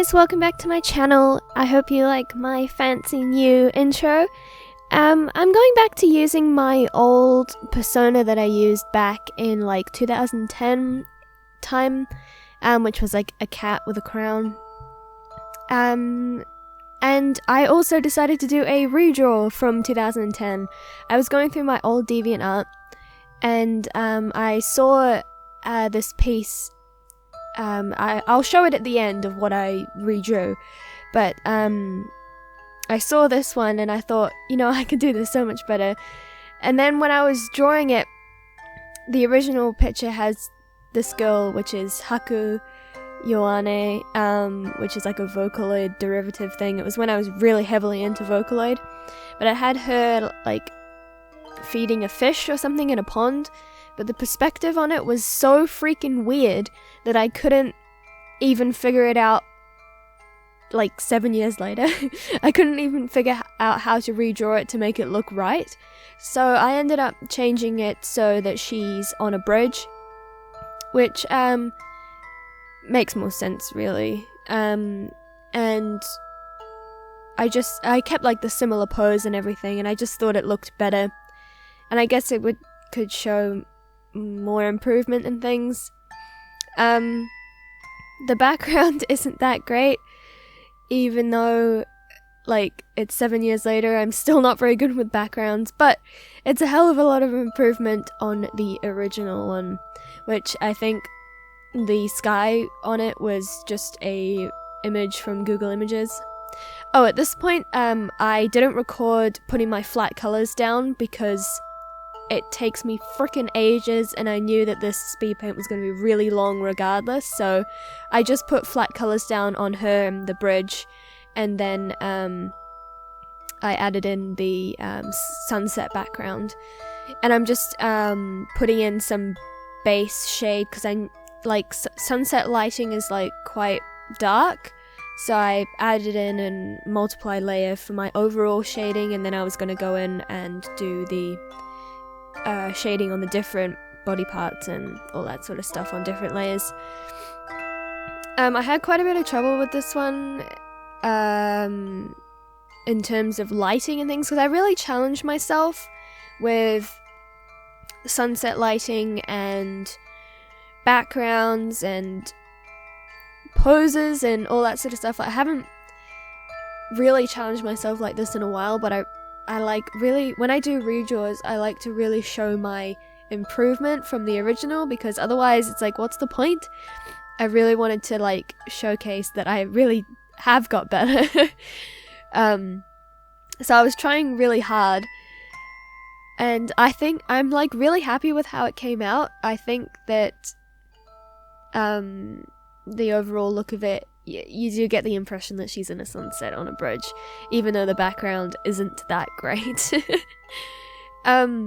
guys, welcome back to my channel. I hope you like my fancy new intro. I'm going back to using my old persona that I used back in like 2010 time, which was like a cat with a crown. And I also decided to do a redraw from 2010. I was going through my old DeviantArt and I saw this piece. I'll show it at the end of what I redrew, but I saw this one and I thought, you know, I could do this so much better. And then when I was drawing it, the original picture has this girl, which is Haku Yoane, which is like a Vocaloid derivative thing. It was when I was really heavily into Vocaloid, but I had her like feeding a fish or something in a pond. But the perspective on it was so freaking weird that I couldn't even figure it out like 7 years later. I couldn't even figure out how to redraw it to make it look right. So I ended up changing it so that she's on a bridge, which makes more sense really. And I kept like the similar pose and everything, and I just thought it looked better. And I guess it could show more improvement in things. The background isn't that great, even though like it's 7 years later. I'm still not very good with backgrounds, but it's a hell of a lot of improvement on the original one, which I think the sky on it was just a image from Google Images. Oh, at this point I didn't record putting my flat colors down because it takes me frickin' ages, and I knew that this speed paint was going to be really long regardless, so I just put flat colors down on her and the bridge, and then I added in the sunset background. And I'm just putting in some base shade because I like sunset lighting is like quite dark, so I added in a multiply layer for my overall shading, and then I was going to go in and do the shading on the different body parts and all that sort of stuff on different layers. I had quite a bit of trouble with this one in terms of lighting and things, because I really challenged myself with sunset lighting and backgrounds and poses and all that sort of stuff. I haven't really challenged myself like this in a while, but I like really, when I do redraws, I like to really show my improvement from the original, because otherwise it's like, what's the point? I really wanted to like showcase that I really have got better. So I was trying really hard, and I think I'm like really happy with how it came out. I think that the overall look of it, you do get the impression that she's in a sunset on a bridge, even though the background isn't that great. I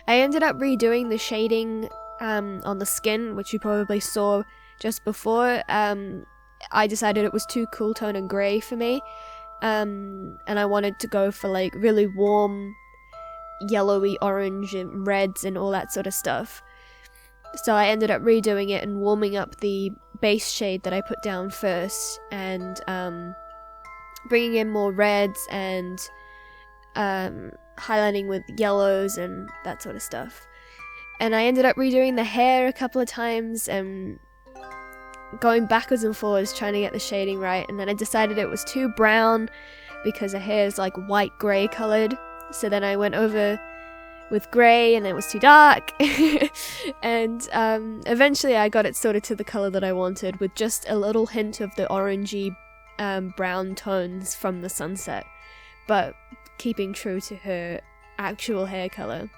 ended up redoing the shading on the skin, which you probably saw just before. I decided it was too cool tone and grey for me, and I wanted to go for like really warm yellowy orange and reds and all that sort of stuff. So I ended up redoing it and warming up the base shade that I put down first, and bringing in more reds and highlighting with yellows and that sort of stuff. And I ended up redoing the hair a couple of times and going backwards and forwards trying to get the shading right, and then I decided it was too brown because her hair is like white grey coloured, so then I went over with grey and it was too dark. And eventually I got it sorted to the colour that I wanted, with just a little hint of the orangey brown tones from the sunset, but keeping true to her actual hair colour.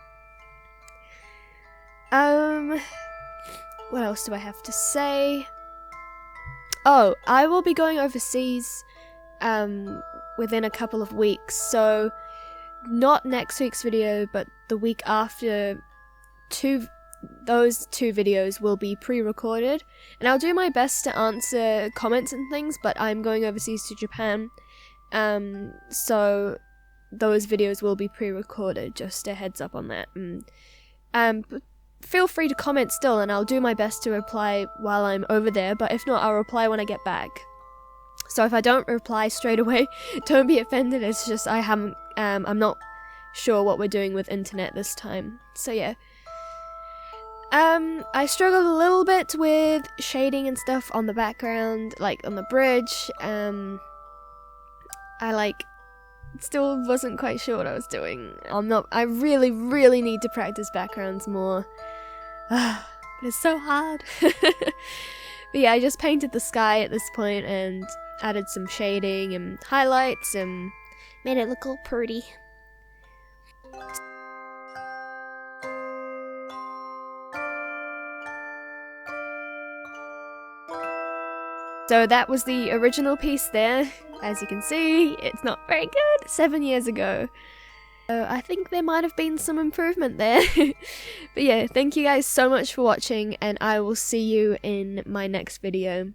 What else do I have to say? Oh, I will be going overseas within a couple of weeks, so not next week's video, but the week after. Those two videos will be pre-recorded, and I'll do my best to answer comments and things, but I'm going overseas to Japan, so those videos will be pre-recorded, just a heads up on that. But feel free to comment still, and I'll do my best to reply while I'm over there, but if not, I'll reply when I get back. So if I don't reply straight away, don't be offended. It's just I'm not sure what we're doing with internet this time. So yeah. I struggled a little bit with shading and stuff on the background, like on the bridge. I still wasn't quite sure what I was doing. I really need to practice backgrounds more. But it's so hard. But yeah, I just painted the sky at this point and added some shading and highlights and made it look all pretty. So that was the original piece there. As you can see, it's not very good. 7 years ago. So I think there might have been some improvement there. But yeah, thank you guys so much for watching, and I will see you in my next video.